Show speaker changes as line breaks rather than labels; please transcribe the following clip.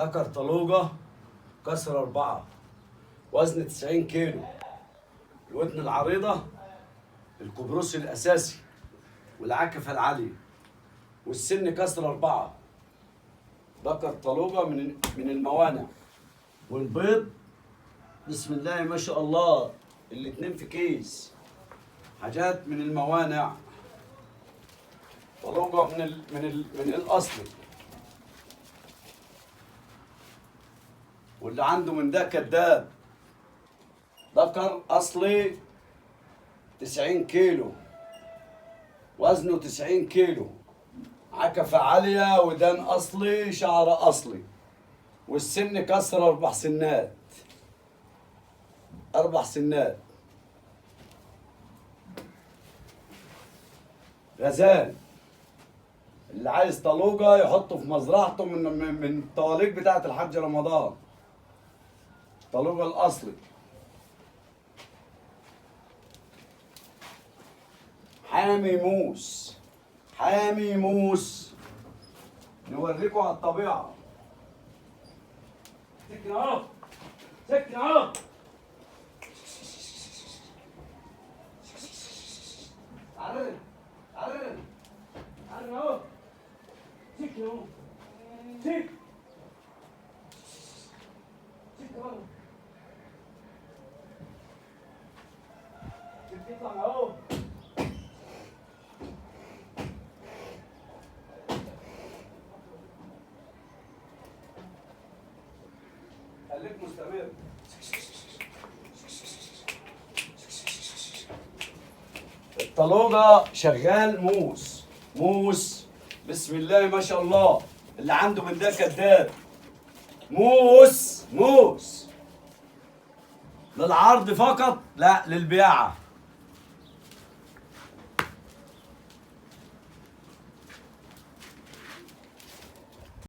ده كرطلوجة كسر 4 وزن 90 كيلو. الودن العريضة، الكبروس الأساسي والعكفة العالية، والسن كسر 4. ده كرطلوجة من الموانع. والبيض بسم الله ما شاء الله الاتنين في كيس، حاجات من الموانع. طلوجة من الأصلي. واللي عنده من ده كداب. ذكر أصلي 90 كيلو، وزنه 90 كيلو، عكفة عالية، ودان أصلي، شعر أصلي، والسن كسر 4 سنات. 4 سنات. غزال. اللي عايز طلوجة يحطه في مزرعته من الطواليق بتاعة الحاج رمضان. طلوجة الأصلي. حامي موس. حامي موس. نوريكم على الطبيعة. سكن اهو. سكن اهو. تعال تعال تعال اهو. سكن اهو. سكن. سكن اهو. سكن اطلع اهو. خليك مستمر. الطلوجة شغال موس. موس بسم الله ما شاء الله. اللي عنده من ده كداب. موس موس للعرض فقط، لا للبيعة.